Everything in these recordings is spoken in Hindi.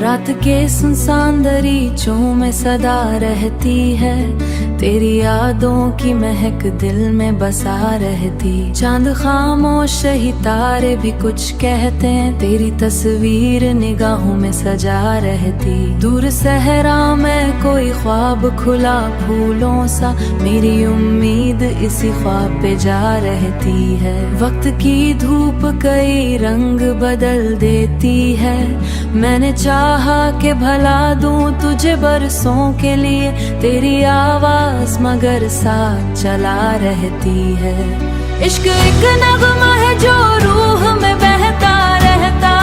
रात के सुनसान दरीचों में सदा रहती है, तेरी यादों की महक दिल में बसा रहती। चांद खामोश ही तारे भी कुछ कहते हैं, तेरी तस्वीर निगाहों में सजा रहती। दूर सहरा में कोई ख्वाब खुला फूलों सा, मेरी उम्मीद इसी ख्वाब पे जा रहती है। वक्त की धूप कई रंग बदल देती है, मैंने चाहा कि भला दूं तुझे बरसों के लिए, तेरी आवाज मगर साथ चला रहती है। इश्क एक नगमा है जो रूह में बहता रहता,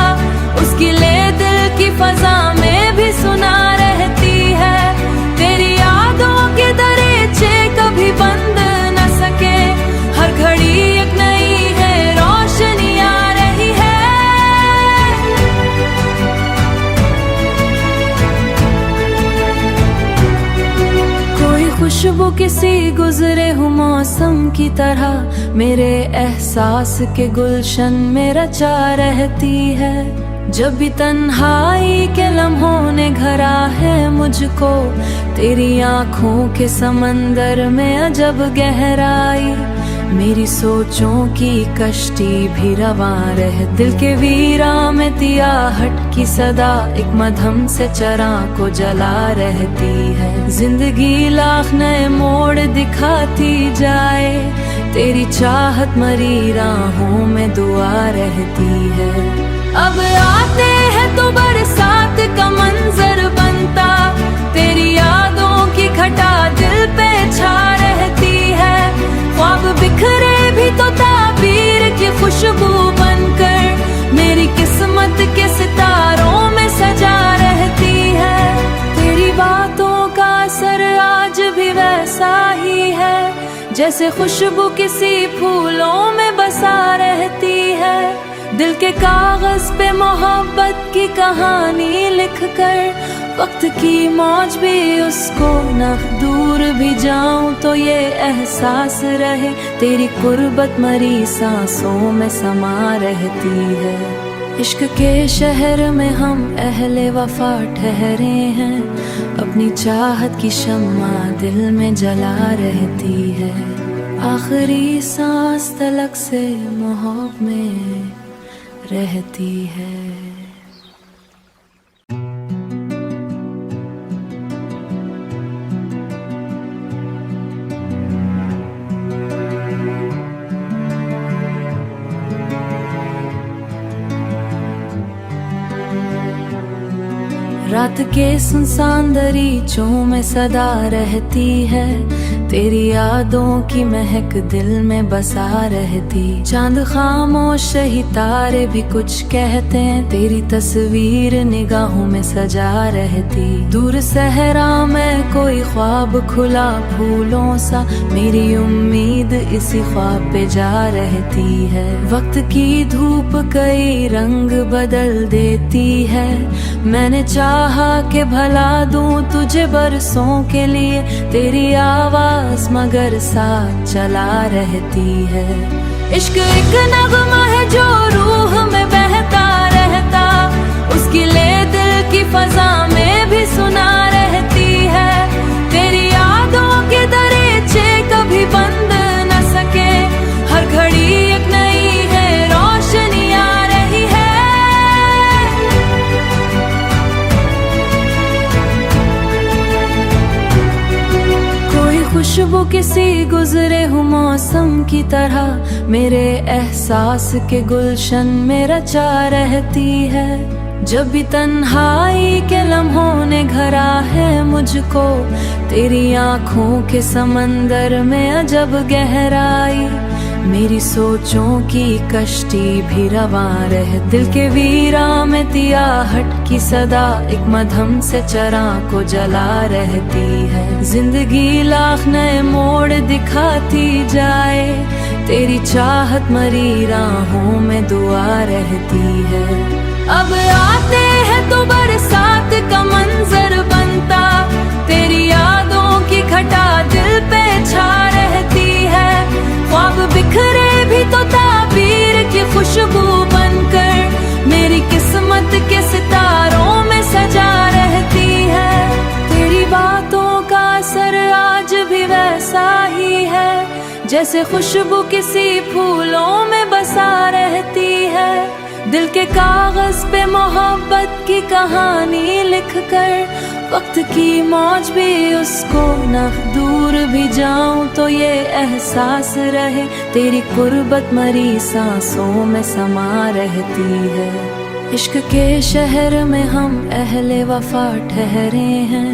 उसकी ले दिल की फजा में भी सुना रहती है। तेरी यादों के दरीचे कभी बंद न सके, हर घड़ी एक नई है रोशनी आ रही है। खुशबू किसी गुजरे हुए मौसम की तरह, मेरे एहसास के गुलशन में रचा रहती है। जब भी तन्हाई के लम्हों ने घरा है मुझको, तेरी आँखों के समंदर में अजब गहराई। मेरी सोचों की कश्ती भी रवां रह, दिल के वीरा में तियाहट की सदा एक मधम से चरा को जला रहती है। जिंदगी लाख नए मोड़ दिखाती जाए, तेरी चाहत मरी राहों में दुआ रहती है। अब आते हैं तो बरसात का मंजर बनता, तेरी यादों की घटा दिल पे छा रहती है। ख्वाब बिखरे भी तो ताबीर की खुशबू बनकर, मेरी किस्मत के सितारों में सजा रहती है। तेरी बातों का असर आज भी वैसा ही है, जैसे खुशबू किसी फूलों में बसा रहती है। दिल के कागज पे मोहब्बत की कहानी लिखकर, वक्त की मौज भी उसको न दूर भी जाऊं तो ये एहसास रहे, तेरी कुर्बत मरी सांसों में समा रहती है। इश्क के शहर में हम अहले वफा ठहरे हैं, अपनी चाहत की शम्मा दिल में जला रहती है। आखिरी सांस तलक से मोहब्बत में रहती है। रात के सुनसान दरीचों में सदा रहती है, तेरी यादों की महक दिल में बसा रहती। चांद खामोश ही तारे भी कुछ कहते हैं, तेरी तस्वीर निगाहों में सजा रहती। दूर सहरा में कोई ख्वाब खुला फूलों सा, मेरी उम्मीद इसी ख्वाब पे जा रहती है। वक्त की धूप कई रंग बदल देती है, मैंने चाहा कि भला दूं तुझे बरसों के लिए, तेरी आवाज मगर साथ चला रहती है। इश्क एक नगमा है जो रूह में बहता रहता, उसकी ले दिल की फजा में भी सुना रहती है। तेरी यादों के दरीचे कभी बंद न सके, हर घड़ी एक नई है रोशनी आ रही है। खुशबू किसी गुजरे हुए मौसम की तरह, मेरे एहसास के गुलशन में रचा रहती है। जब भी तन्हाई के लम्हों ने घरा है मुझको, तेरी आँखों के समंदर में अजब गहराई। मेरी सोचों की कश्ती भी रवां रह, दिल के वीरा में तियाहट की सदा एक मधम से चरा को जला रहती है। जिंदगी लाख नए मोड़ दिखाती जाए, तेरी चाहत मरी राहों में दुआ रहती है। अब आते हैं तो बरसात का मंजर बनता, तेरी यादों की घटा दिल पे छा रहती है। ख्वाब बिखरे भी तो ताबीर की खुशबू बनकर, मेरी किस्मत के सितारों में सजा जैसे खुशबू किसी फूलों में बसा रहती है। दिल के कागज पे मोहब्बत की कहानी लिखकर वक्त की मौज भी उसको न दूर भी जाऊं तो ये एहसास रहे तेरी कुर्बत मरी सांसों में समा रहती है। इश्क के शहर में हम अहले वफा ठहरे हैं,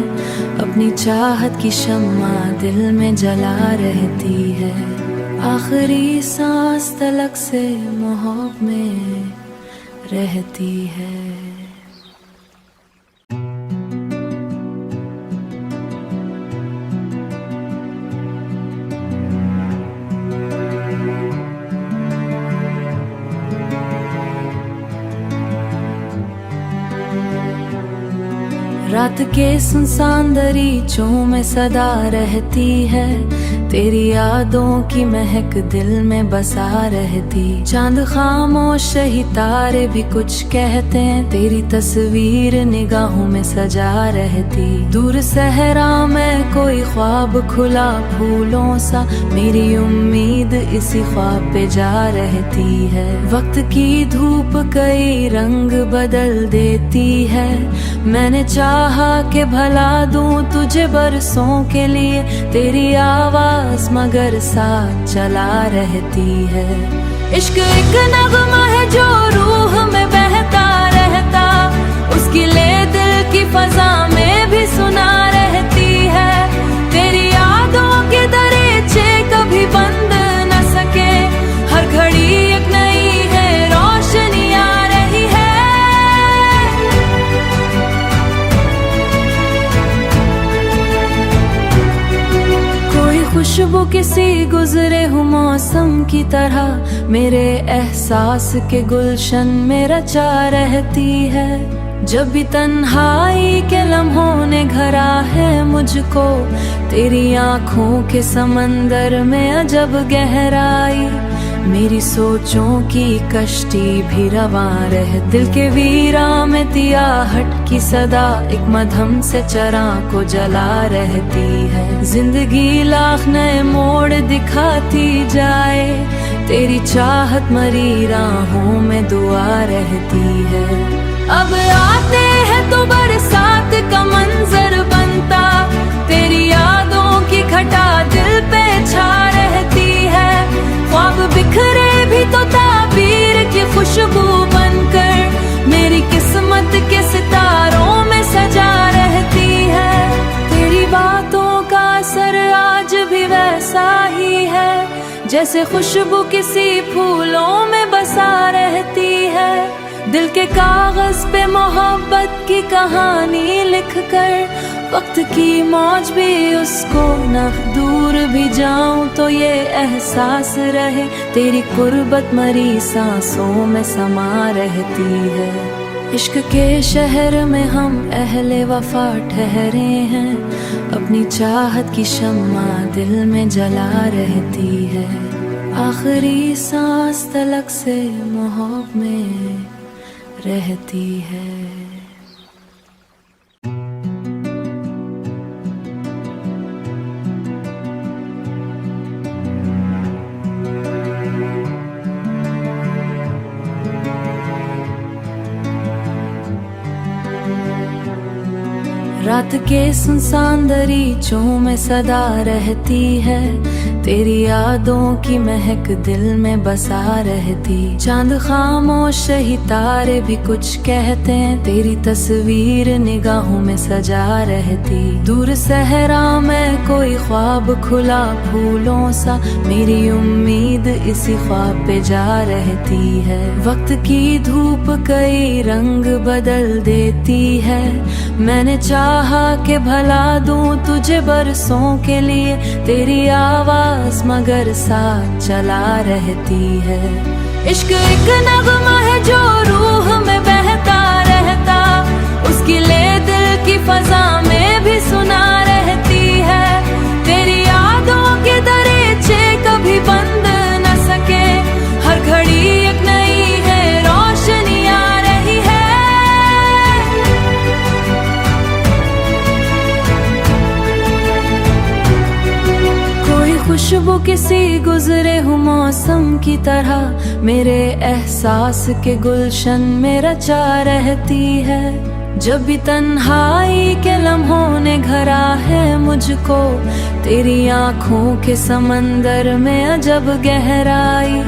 अपनी चाहत की शम्मा दिल में जला रहती है। आखिरी सांस तलक से मोहब्बत में रहती है। रात के सुनसान दरीचों में सदा रहती है, तेरी यादों की महक दिल में बसा रहती। चांद खामोश ही तारे भी कुछ कहते हैं, तेरी तस्वीर निगाहों में सजा रहती। दूर सहरा में कोई ख्वाब खुला फूलों सा, मेरी उम्मीद इसी ख्वाब पे जा रहती है। वक्त की धूप कई रंग बदल देती है, मैंने चाहा कि भला दूं तुझे बरसों के लिए, तेरी आवाज मगर साथ चला रहती है। इश्क एक नगमा है जो रूह में बहता रहता, उसकी ले दिल की फजा में भी सुना रहती है। तेरी यादों के दरीचे कभी बंद न सके, हर घड़ी एक नई है रोशनी आ रही है। खुशबू किसी गुजरे हुए मौसम की तरह मेरे एहसास के गुलशन में रचा रहती है। जब भी तन्हाई के लम्हों ने घरा है मुझको, तेरी आँखों के समंदर में अजब गहराई। मेरी सोचों की कश्ती भी रवां रहे, दिल के वीरा में तियाहट की सदा एक मधम से चरा को जला रहती है। जिंदगी लाख नए मोड़ दिखाती जाए, तेरी चाहत मरी राहों में दुआ रहती है। अब आते हैं तो बरसात का मंजर बनता, तेरी यादों की घटा दिल पे छा रहती है। ख्वाब बिखरे भी तो ताबीर की खुशबू बनकर मेरी किस्मत के सितारों में सजा रहती है। तेरी बातों का असर आज भी वैसा ही है, जैसे खुशबू किसी फूलों में बसा रहती है। दिल के कागज पे मोहब्बत की कहानी लिखकर वक्त की मौज भी उसको न दूर भी जाऊं तो ये एहसास रहे तेरी कुर्बत मरी सांसों में समा रहती है। इश्क के शहर में हम अहले वफा ठहरे हैं, अपनी चाहत की शम्मा दिल में जला रहती है। आखिरी सांस तलक से मोहब्बत में रहती है। रात के सुनसान दरीचों में सदा रहती है, तेरी यादों की महक दिल में बसा रहती। चांद खामोश ही तारे भी कुछ कहते हैं, तेरी तस्वीर निगाहों में सजा रहती। दूर सहरा में कोई ख्वाब खुला फूलों सा, मेरी उम्मीद इसी ख्वाब पे जा रहती है। वक्त की धूप कई रंग बदल देती है, मैंने चाहा कि भला दूं तुझे बरसों के लिए, तेरी आवाज मगर साथ चला रहती है। इश्क एक नगमा है जो रूह में बहता रहता, उसकी ले दिल की फजा में भी सुना रहती है। तेरी यादों के दरीचे कभी बंद न सके, हर घड़ी एक नई है रोशनी आ रही है। खुशबू किसी गुजरे हुए मौसम की तरह मेरे एहसास के गुलशन में रचा रहती है। जब भी तन्हाई के लम्हों ने घरा है मुझको, तेरी आँखों के समंदर में अजब गहराई।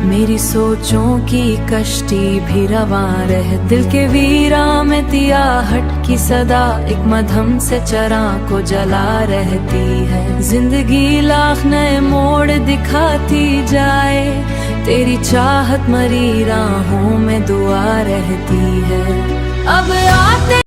मेरी सोचों की कश्ती भी रवां रह, दिल के वीरा में तियाहट की सदा एक मधम से चरा को जला रहती है। जिंदगी लाख नए मोड़ दिखाती जाए, तेरी चाहत मरी राहों में दुआ रहती है। अब आते